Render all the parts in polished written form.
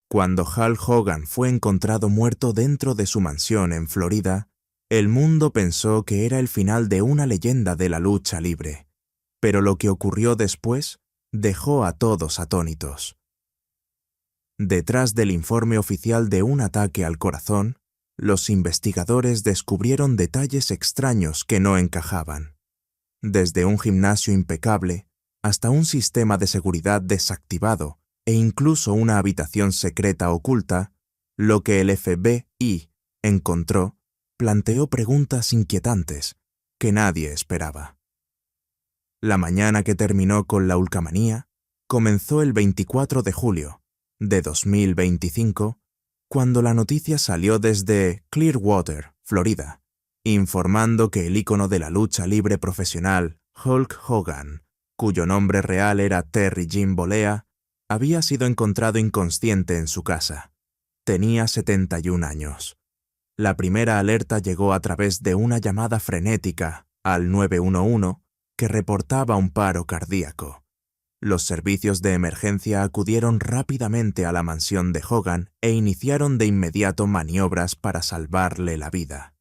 Cuando Hal Hogan fue encontrado muerto dentro de su mansión en Florida, el mundo pensó que era el final de una leyenda de la lucha libre. Pero lo que ocurrió después dejó a todos atónitos. Detrás del informe oficial de un ataque al corazón, los investigadores descubrieron detalles extraños que no encajaban. Desde un gimnasio impecable hasta un sistema de seguridad desactivado e incluso una habitación secreta oculta, lo que el FBI encontró planteó preguntas inquietantes que nadie esperaba. La mañana que terminó con la Hulkamanía comenzó el 24 de julio de 2025, cuando la noticia salió desde Clearwater, Florida, informando que el ícono de la lucha libre profesional, Hulk Hogan, cuyo nombre real era Terry Jim Bollea, había sido encontrado inconsciente en su casa. Tenía 71 años. La primera alerta llegó a través de una llamada frenética al 911 que reportaba un paro cardíaco. Los servicios de emergencia acudieron rápidamente a la mansión de Hogan e iniciaron de inmediato maniobras para salvarle la vida.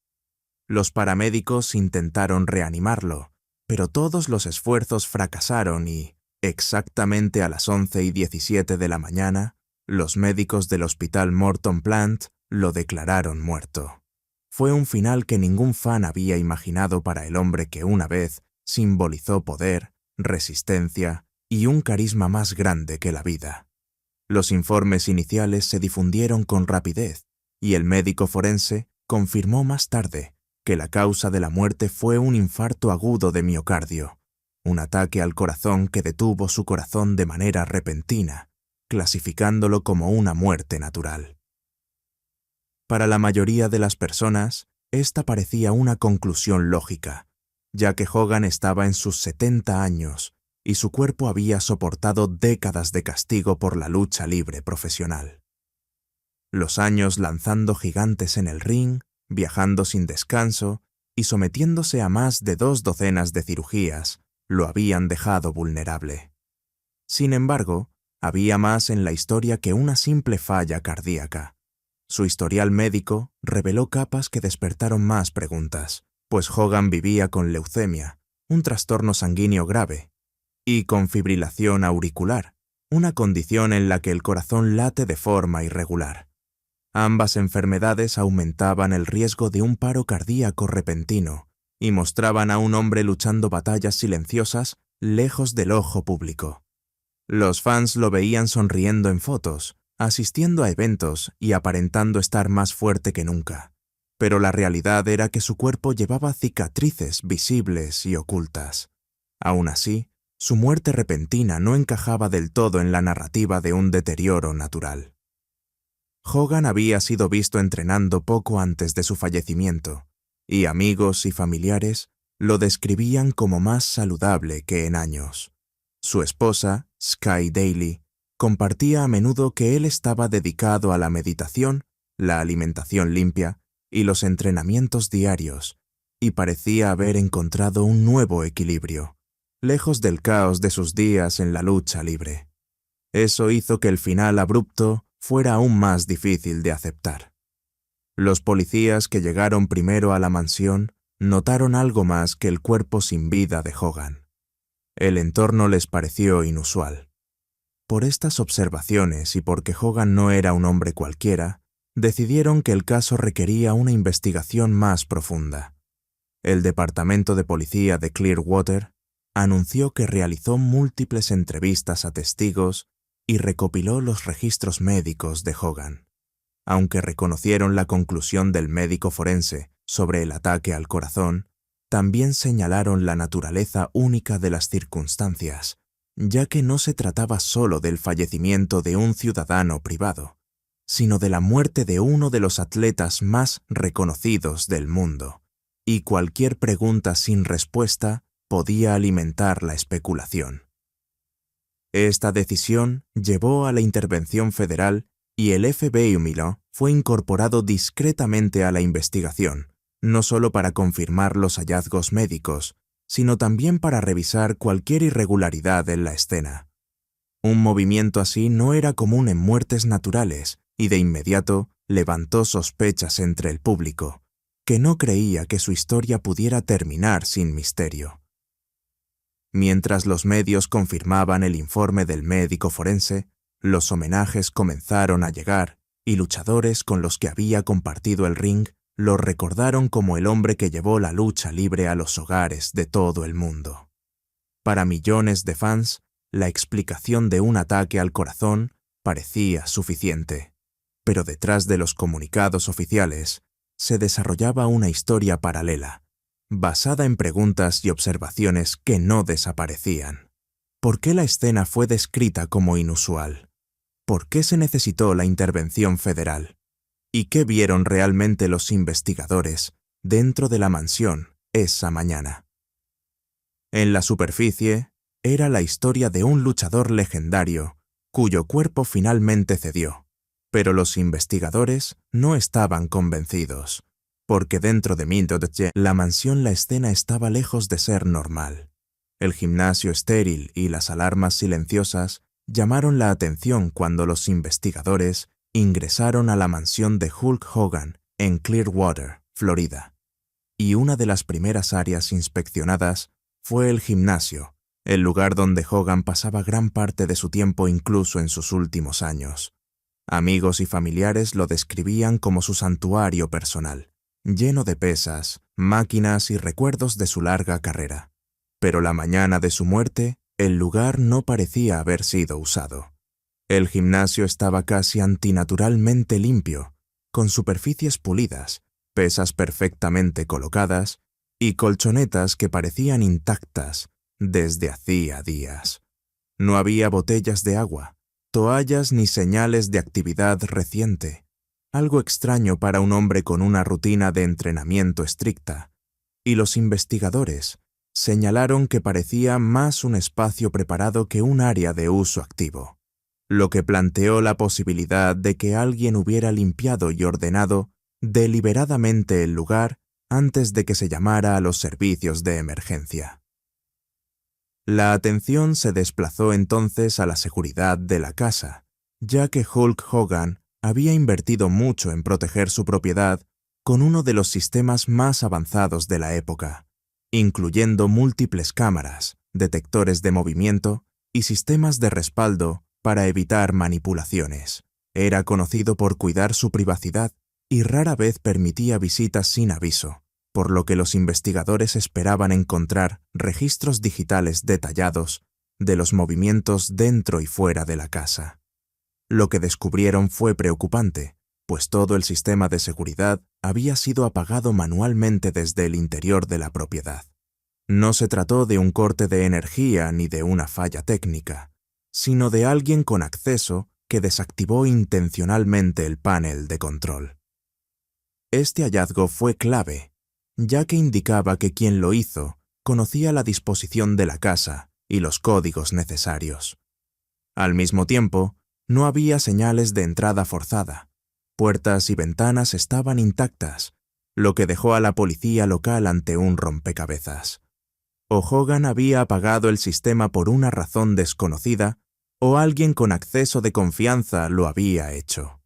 Los paramédicos intentaron reanimarlo, pero todos los esfuerzos fracasaron y, exactamente a las 11:17 de la mañana, los médicos del Hospital Morton Plant lo declararon muerto. Fue un final que ningún fan había imaginado para el hombre que una vez simbolizó poder, resistencia y un carisma más grande que la vida. Los informes iniciales se difundieron con rapidez y el médico forense confirmó más tarde que la causa de la muerte fue un infarto agudo de miocardio, un ataque al corazón que detuvo su corazón de manera repentina, clasificándolo como una muerte natural. Para la mayoría de las personas, esta parecía una conclusión lógica, ya que Hogan estaba en sus 70 años y su cuerpo había soportado décadas de castigo por la lucha libre profesional. Los años lanzando gigantes en el ring, viajando sin descanso y sometiéndose a más de 2 docenas de cirugías lo habían dejado vulnerable. Sin embargo, había más en la historia que una simple falla cardíaca. Su historial médico reveló capas que despertaron más preguntas, pues Hogan vivía con leucemia, un trastorno sanguíneo grave, y con fibrilación auricular, una condición en la que el corazón late de forma irregular. Ambas enfermedades aumentaban el riesgo de un paro cardíaco repentino y mostraban a un hombre luchando batallas silenciosas lejos del ojo público. Los fans lo veían sonriendo en fotos, asistiendo a eventos y aparentando estar más fuerte que nunca. Pero la realidad era que su cuerpo llevaba cicatrices visibles y ocultas. Aún así, su muerte repentina no encajaba del todo en la narrativa de un deterioro natural. Hogan había sido visto entrenando poco antes de su fallecimiento, y amigos y familiares lo describían como más saludable que en años. Su esposa, Sky Daly, compartía a menudo que él estaba dedicado a la meditación, la alimentación limpia y los entrenamientos diarios, y parecía haber encontrado un nuevo equilibrio, lejos del caos de sus días en la lucha libre. Eso hizo que el final abrupto fuera aún más difícil de aceptar. Los policías que llegaron primero a la mansión notaron algo más que el cuerpo sin vida de Hogan. El entorno les pareció inusual. Por estas observaciones y porque Hogan no era un hombre cualquiera, decidieron que el caso requería una investigación más profunda. El Departamento de Policía de Clearwater anunció que realizó múltiples entrevistas a testigos y recopiló los registros médicos de Hogan. Aunque reconocieron la conclusión del médico forense sobre el ataque al corazón, también señalaron la naturaleza única de las circunstancias, ya que no se trataba solo del fallecimiento de un ciudadano privado, sino de la muerte de uno de los atletas más reconocidos del mundo, y cualquier pregunta sin respuesta podía alimentar la especulación. Esta decisión llevó a la intervención federal y el FBI fue incorporado discretamente a la investigación, no solo para confirmar los hallazgos médicos, sino también para revisar cualquier irregularidad en la escena. Un movimiento así no era común en muertes naturales y de inmediato levantó sospechas entre el público, que no creía que su historia pudiera terminar sin misterio. Mientras los medios confirmaban el informe del médico forense, los homenajes comenzaron a llegar y luchadores con los que había compartido el ring lo recordaron como el hombre que llevó la lucha libre a los hogares de todo el mundo. Para millones de fans, la explicación de un ataque al corazón parecía suficiente, pero detrás de los comunicados oficiales se desarrollaba una historia paralela, basada en preguntas y observaciones que no desaparecían. ¿Por qué la escena fue descrita como inusual? ¿Por qué se necesitó la intervención federal? ¿Y qué vieron realmente los investigadores dentro de la mansión esa mañana? En la superficie, era la historia de un luchador legendario cuyo cuerpo finalmente cedió, pero los investigadores no estaban convencidos, porque dentro de Mindodje, la mansión, la escena estaba lejos de ser normal. El gimnasio estéril y las alarmas silenciosas llamaron la atención cuando los investigadores ingresaron a la mansión de Hulk Hogan en Clearwater, Florida. Y una de las primeras áreas inspeccionadas fue el gimnasio, el lugar donde Hogan pasaba gran parte de su tiempo incluso en sus últimos años. Amigos y familiares lo describían como su santuario personal, lleno de pesas, máquinas y recuerdos de su larga carrera. Pero la mañana de su muerte, el lugar no parecía haber sido usado. El gimnasio estaba casi antinaturalmente limpio, con superficies pulidas, pesas perfectamente colocadas y colchonetas que parecían intactas desde hacía días. No había botellas de agua, toallas ni señales de actividad reciente, algo extraño para un hombre con una rutina de entrenamiento estricta, y los investigadores señalaron que parecía más un espacio preparado que un área de uso activo, lo que planteó la posibilidad de que alguien hubiera limpiado y ordenado deliberadamente el lugar antes de que se llamara a los servicios de emergencia. La atención se desplazó entonces a la seguridad de la casa, ya que Hulk Hogan había invertido mucho en proteger su propiedad con uno de los sistemas más avanzados de la época, incluyendo múltiples cámaras, detectores de movimiento y sistemas de respaldo para evitar manipulaciones. Era conocido por cuidar su privacidad y rara vez permitía visitas sin aviso, por lo que los investigadores esperaban encontrar registros digitales detallados de los movimientos dentro y fuera de la casa. Lo que descubrieron fue preocupante, pues todo el sistema de seguridad había sido apagado manualmente desde el interior de la propiedad. No se trató de un corte de energía ni de una falla técnica, sino de alguien con acceso que desactivó intencionalmente el panel de control. Este hallazgo fue clave, ya que indicaba que quien lo hizo conocía la disposición de la casa y los códigos necesarios. Al mismo tiempo, no había señales de entrada forzada. Puertas y ventanas estaban intactas, lo que dejó a la policía local ante un rompecabezas. O Hogan había apagado el sistema por una razón desconocida, o alguien con acceso de confianza lo había hecho.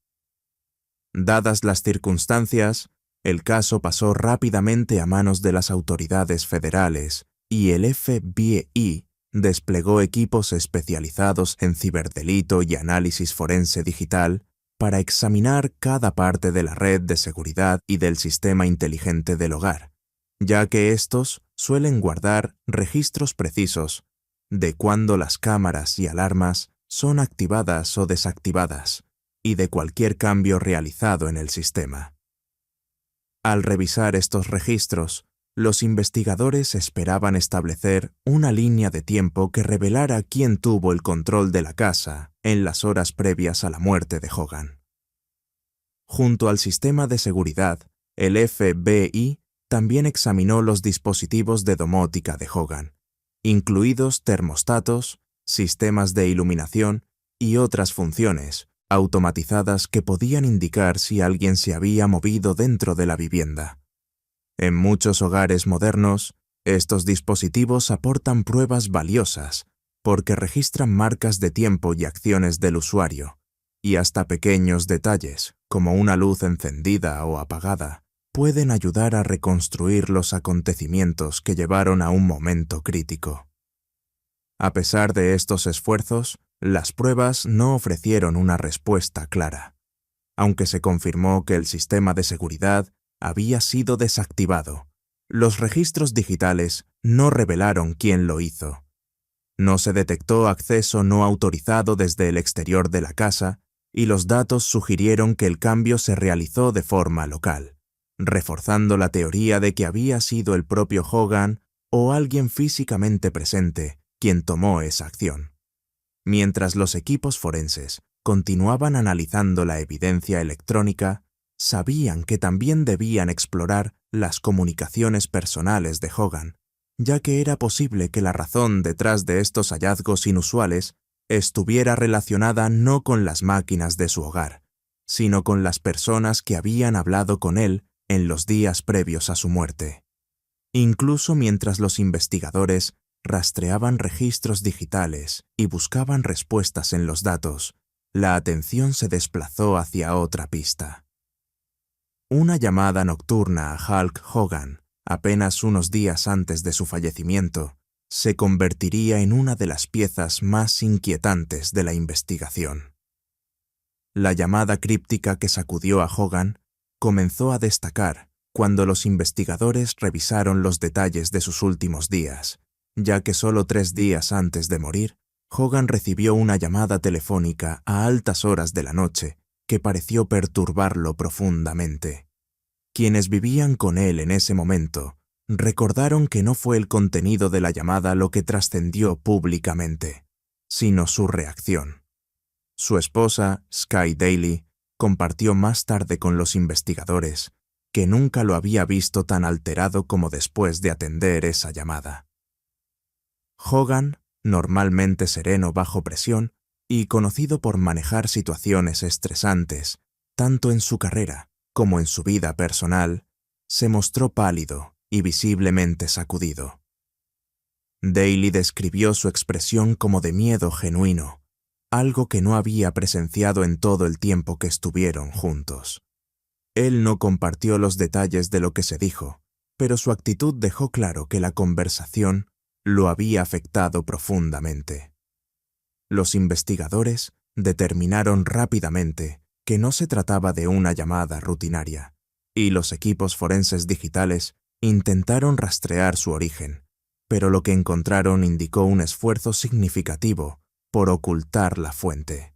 Dadas las circunstancias, el caso pasó rápidamente a manos de las autoridades federales y el FBI desplegó equipos especializados en ciberdelito y análisis forense digital para examinar cada parte de la red de seguridad y del sistema inteligente del hogar, ya que estos suelen guardar registros precisos de cuándo las cámaras y alarmas son activadas o desactivadas y de cualquier cambio realizado en el sistema. Al revisar estos registros, los investigadores esperaban establecer una línea de tiempo que revelara quién tuvo el control de la casa en las horas previas a la muerte de Hogan. Junto al sistema de seguridad, el FBI también examinó los dispositivos de domótica de Hogan, incluidos termostatos, sistemas de iluminación y otras funciones automatizadas que podían indicar si alguien se había movido dentro de la vivienda. En muchos hogares modernos, estos dispositivos aportan pruebas valiosas porque registran marcas de tiempo y acciones del usuario, y hasta pequeños detalles, como una luz encendida o apagada, pueden ayudar a reconstruir los acontecimientos que llevaron a un momento crítico. A pesar de estos esfuerzos, las pruebas no ofrecieron una respuesta clara, aunque se confirmó que el sistema de seguridad había sido desactivado. Los registros digitales no revelaron quién lo hizo. No se detectó acceso no autorizado desde el exterior de la casa y los datos sugirieron que el cambio se realizó de forma local, reforzando la teoría de que había sido el propio Hogan o alguien físicamente presente quien tomó esa acción. Mientras los equipos forenses continuaban analizando la evidencia electrónica, sabían que también debían explorar las comunicaciones personales de Hogan, ya que era posible que la razón detrás de estos hallazgos inusuales estuviera relacionada no con las máquinas de su hogar, sino con las personas que habían hablado con él en los días previos a su muerte. Incluso mientras los investigadores rastreaban registros digitales y buscaban respuestas en los datos, la atención se desplazó hacia otra pista. Una llamada nocturna a Hulk Hogan, apenas unos días antes de su fallecimiento, se convertiría en una de las piezas más inquietantes de la investigación. La llamada críptica que sacudió a Hogan comenzó a destacar cuando los investigadores revisaron los detalles de sus últimos días, ya que solo 3 días antes de morir, Hogan recibió una llamada telefónica a altas horas de la noche que pareció perturbarlo profundamente. Quienes vivían con él en ese momento recordaron que no fue el contenido de la llamada lo que trascendió públicamente, sino su reacción. Su esposa, Sky Daly, compartió más tarde con los investigadores que nunca lo había visto tan alterado como después de atender esa llamada. Hogan, normalmente sereno bajo presión y conocido por manejar situaciones estresantes, tanto en su carrera como en su vida personal, se mostró pálido y visiblemente sacudido. Daly describió su expresión como de miedo genuino, algo que no había presenciado en todo el tiempo que estuvieron juntos. Él no compartió los detalles de lo que se dijo, pero su actitud dejó claro que la conversación lo había afectado profundamente. Los investigadores determinaron rápidamente que no se trataba de una llamada rutinaria, y los equipos forenses digitales intentaron rastrear su origen, pero lo que encontraron indicó un esfuerzo significativo por ocultar la fuente.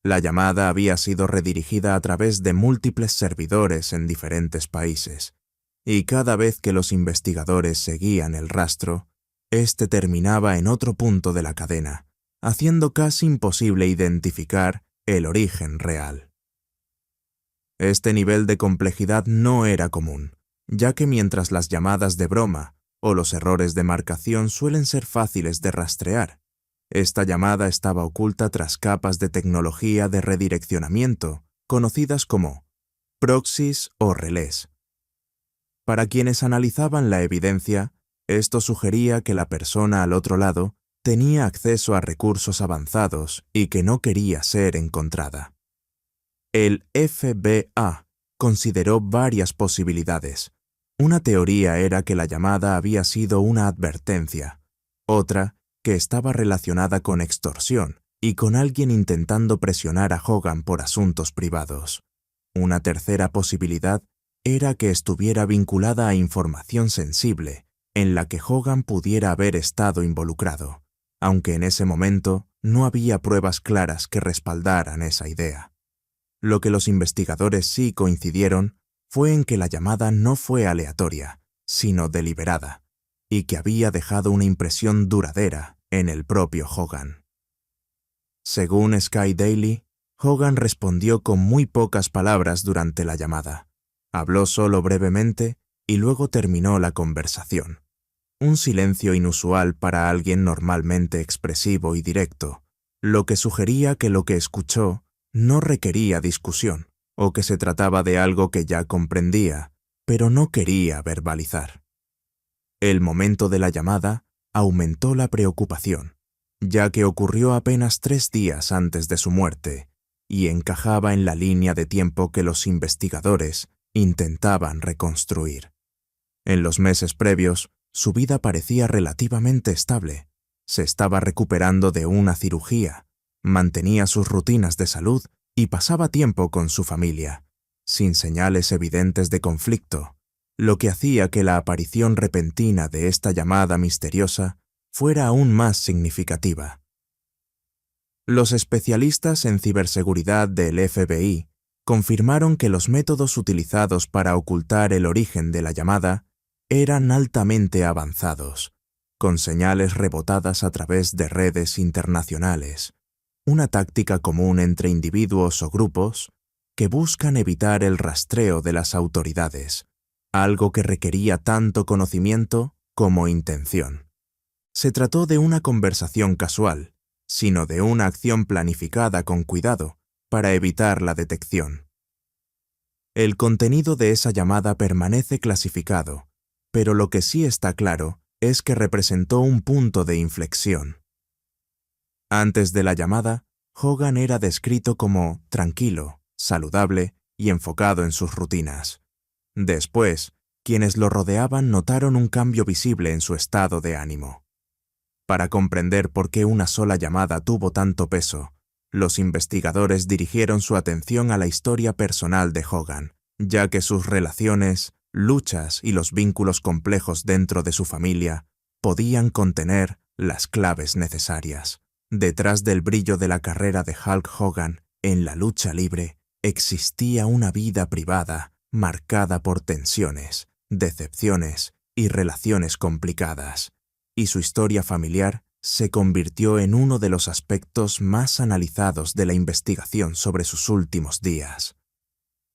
La llamada había sido redirigida a través de múltiples servidores en diferentes países, y cada vez que los investigadores seguían el rastro, este terminaba en otro punto de la cadena, haciendo casi imposible identificar el origen real. Este nivel de complejidad no era común, ya que mientras las llamadas de broma o los errores de marcación suelen ser fáciles de rastrear, esta llamada estaba oculta tras capas de tecnología de redireccionamiento, conocidas como proxies o relés. Para quienes analizaban la evidencia, esto sugería que la persona al otro lado tenía acceso a recursos avanzados y que no quería ser encontrada. El FBI consideró varias posibilidades. Una teoría era que la llamada había sido una advertencia, otra que estaba relacionada con extorsión y con alguien intentando presionar a Hogan por asuntos privados. Una tercera posibilidad era que estuviera vinculada a información sensible en la que Hogan pudiera haber estado involucrado, aunque en ese momento no había pruebas claras que respaldaran esa idea. Lo que los investigadores sí coincidieron fue en que la llamada no fue aleatoria, sino deliberada, y que había dejado una impresión duradera en el propio Hogan. Según Sky Daly, Hogan respondió con muy pocas palabras durante la llamada. Habló solo brevemente y luego terminó la conversación. Un silencio inusual para alguien normalmente expresivo y directo, lo que sugería que lo que escuchó no requería discusión, o que se trataba de algo que ya comprendía, pero no quería verbalizar. El momento de la llamada aumentó la preocupación, ya que ocurrió apenas 3 días antes de su muerte y encajaba en la línea de tiempo que los investigadores intentaban reconstruir. En los meses previos, su vida parecía relativamente estable. Se estaba recuperando de una cirugía, mantenía sus rutinas de salud y pasaba tiempo con su familia, sin señales evidentes de conflicto, lo que hacía que la aparición repentina de esta llamada misteriosa fuera aún más significativa. Los especialistas en ciberseguridad del FBI confirmaron que los métodos utilizados para ocultar el origen de la llamada eran altamente avanzados, con señales rebotadas a través de redes internacionales, una táctica común entre individuos o grupos que buscan evitar el rastreo de las autoridades, algo que requería tanto conocimiento como intención. Se trató de una conversación casual, sino de una acción planificada con cuidado para evitar la detección. El contenido de esa llamada permanece clasificado, pero lo que sí está claro es que representó un punto de inflexión. Antes de la llamada, Hogan era descrito como tranquilo, saludable y enfocado en sus rutinas. Después, quienes lo rodeaban notaron un cambio visible en su estado de ánimo. Para comprender por qué una sola llamada tuvo tanto peso, los investigadores dirigieron su atención a la historia personal de Hogan, ya que sus relaciones, luchas y los vínculos complejos dentro de su familia podían contener las claves necesarias. Detrás del brillo de la carrera de Hulk Hogan en la lucha libre existía una vida privada marcada por tensiones, decepciones y relaciones complicadas, y su historia familiar se convirtió en uno de los aspectos más analizados de la investigación sobre sus últimos días.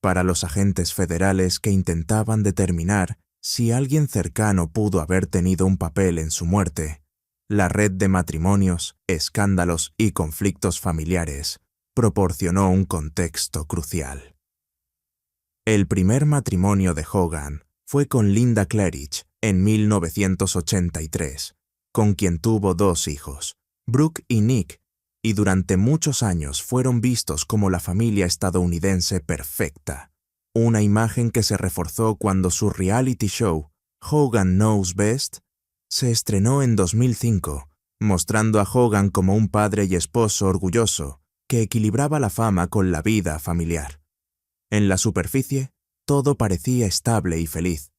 Para los agentes federales que intentaban determinar si alguien cercano pudo haber tenido un papel en su muerte, la red de matrimonios, escándalos y conflictos familiares proporcionó un contexto crucial. El primer matrimonio de Hogan fue con Linda Claridge en 1983, con quien tuvo 2 hijos, Brooke y Nick, y durante muchos años fueron vistos como la familia estadounidense perfecta, una imagen que se reforzó cuando su reality show, Hogan Knows Best, se estrenó en 2005, mostrando a Hogan como un padre y esposo orgulloso que equilibraba la fama con la vida familiar. En la superficie, todo parecía estable y feliz,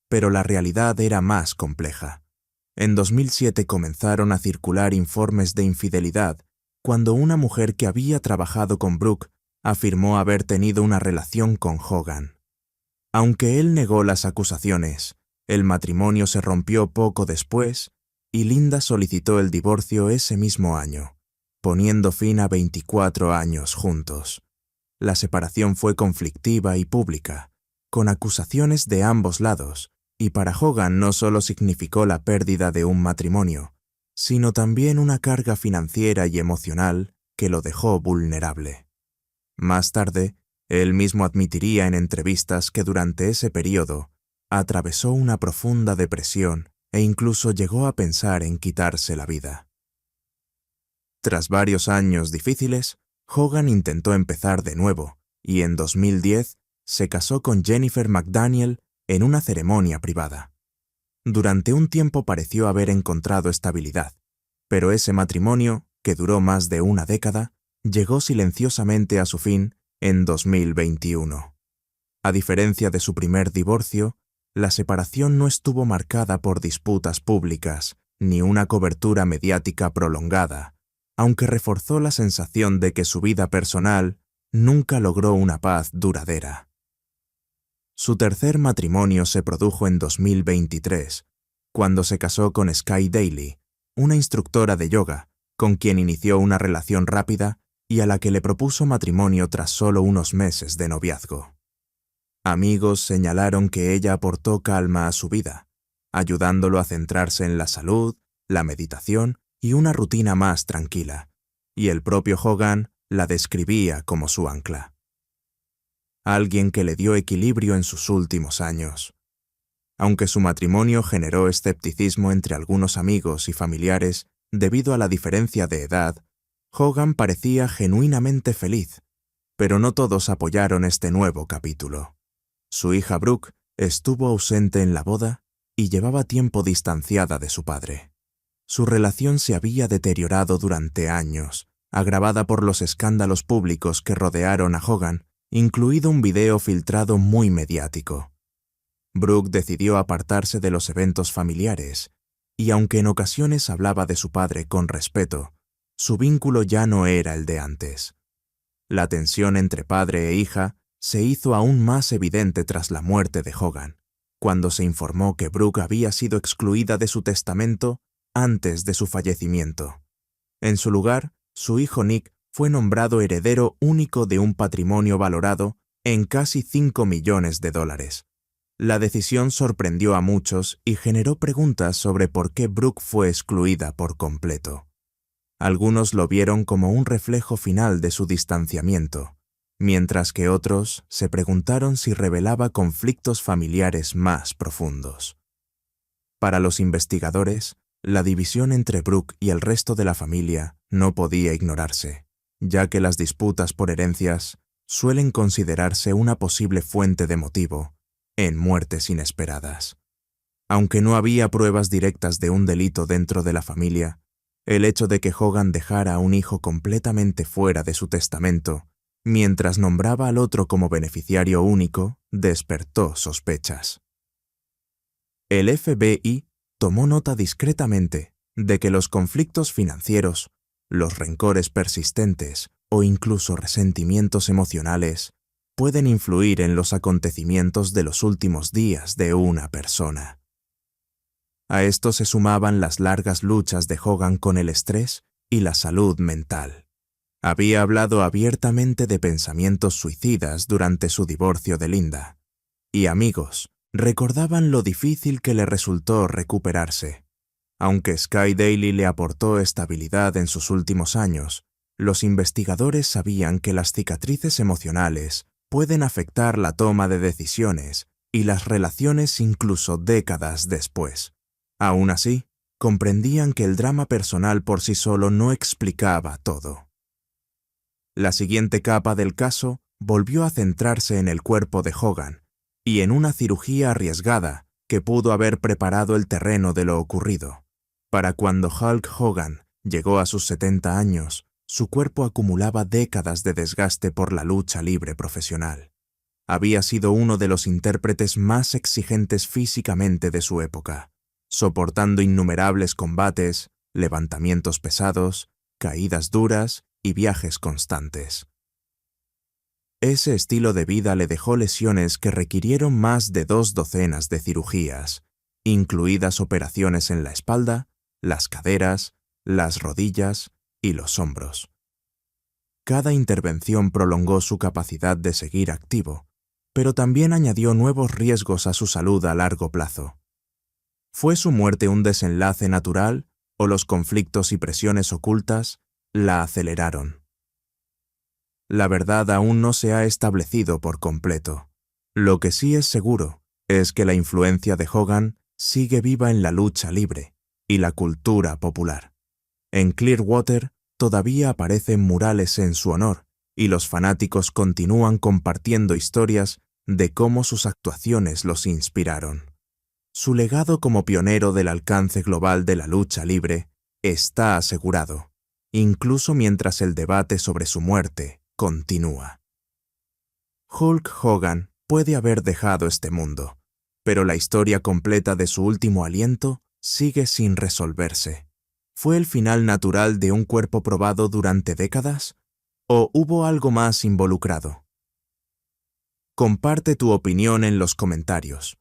pero la realidad era más compleja. En 2007 comenzaron a circular informes de infidelidad cuando una mujer que había trabajado con Brooke afirmó haber tenido una relación con Hogan. Aunque él negó las acusaciones, el matrimonio se rompió poco después y Linda solicitó el divorcio ese mismo año, poniendo fin a 24 años juntos. La separación fue conflictiva y pública, con acusaciones de ambos lados, y para Hogan no solo significó la pérdida de un matrimonio, sino también una carga financiera y emocional que lo dejó vulnerable. Más tarde, él mismo admitiría en entrevistas que durante ese periodo atravesó una profunda depresión e incluso llegó a pensar en quitarse la vida. Tras varios años difíciles, Hogan intentó empezar de nuevo y en 2010 se casó con Jennifer McDaniel en una ceremonia privada. Durante un tiempo pareció haber encontrado estabilidad, pero ese matrimonio, que duró más de una década, llegó silenciosamente a su fin en 2021. A diferencia de su primer divorcio, la separación no estuvo marcada por disputas públicas ni una cobertura mediática prolongada, aunque reforzó la sensación de que su vida personal nunca logró una paz duradera. Su tercer matrimonio se produjo en 2023, cuando se casó con Sky Daly, una instructora de yoga, con quien inició una relación rápida y a la que le propuso matrimonio tras solo unos meses de noviazgo. Amigos señalaron que ella aportó calma a su vida, ayudándolo a centrarse en la salud, la meditación y una rutina más tranquila, y el propio Hogan la describía como su ancla. Alguien que le dio equilibrio en sus últimos años. Aunque su matrimonio generó escepticismo entre algunos amigos y familiares debido a la diferencia de edad, Hogan parecía genuinamente feliz, pero no todos apoyaron este nuevo capítulo. Su hija Brooke estuvo ausente en la boda y llevaba tiempo distanciada de su padre. Su relación se había deteriorado durante años, agravada por los escándalos públicos que rodearon a Hogan, incluido un video filtrado muy mediático. Brooke decidió apartarse de los eventos familiares, y aunque en ocasiones hablaba de su padre con respeto, su vínculo ya no era el de antes. La tensión entre padre e hija se hizo aún más evidente tras la muerte de Hogan, cuando se informó que Brooke había sido excluida de su testamento antes de su fallecimiento. En su lugar, su hijo Nick fue nombrado heredero único de un patrimonio valorado en casi $5 millones. La decisión sorprendió a muchos y generó preguntas sobre por qué Brooke fue excluida por completo. Algunos lo vieron como un reflejo final de su distanciamiento, mientras que otros se preguntaron si revelaba conflictos familiares más profundos. Para los investigadores, la división entre Brooke y el resto de la familia no podía ignorarse, ya que las disputas por herencias suelen considerarse una posible fuente de motivo en muertes inesperadas. Aunque no había pruebas directas de un delito dentro de la familia, el hecho de que Hogan dejara a un hijo completamente fuera de su testamento, mientras nombraba al otro como beneficiario único, despertó sospechas. El FBI tomó nota discretamente de que los conflictos financieros, los rencores persistentes o incluso resentimientos emocionales pueden influir en los acontecimientos de los últimos días de una persona. A esto se sumaban las largas luchas de Hogan con el estrés y la salud mental. Había hablado abiertamente de pensamientos suicidas durante su divorcio de Linda, y amigos recordaban lo difícil que le resultó recuperarse. Aunque Sky Daily le aportó estabilidad en sus últimos años, los investigadores sabían que las cicatrices emocionales pueden afectar la toma de decisiones y las relaciones incluso décadas después. Aún así, comprendían que el drama personal por sí solo no explicaba todo. La siguiente capa del caso volvió a centrarse en el cuerpo de Hogan y en una cirugía arriesgada que pudo haber preparado el terreno de lo ocurrido. Para cuando Hulk Hogan llegó a sus 70 años, su cuerpo acumulaba décadas de desgaste por la lucha libre profesional. Había sido uno de los intérpretes más exigentes físicamente de su época, soportando innumerables combates, levantamientos pesados, caídas duras y viajes constantes. Ese estilo de vida le dejó lesiones que requirieron más de 2 docenas de cirugías, incluidas operaciones en la espalda, las caderas, las rodillas y los hombros. Cada intervención prolongó su capacidad de seguir activo, pero también añadió nuevos riesgos a su salud a largo plazo. ¿Fue su muerte un desenlace natural o los conflictos y presiones ocultas la aceleraron? La verdad aún no se ha establecido por completo. Lo que sí es seguro es que la influencia de Hogan sigue viva en la lucha libre y la cultura popular. En Clearwater todavía aparecen murales en su honor y los fanáticos continúan compartiendo historias de cómo sus actuaciones los inspiraron. Su legado como pionero del alcance global de la lucha libre está asegurado, incluso mientras el debate sobre su muerte continúa. Hulk Hogan puede haber dejado este mundo, pero la historia completa de su último aliento sigue sin resolverse. ¿Fue el final natural de un cuerpo probado durante décadas? ¿O hubo algo más involucrado? Comparte tu opinión en los comentarios.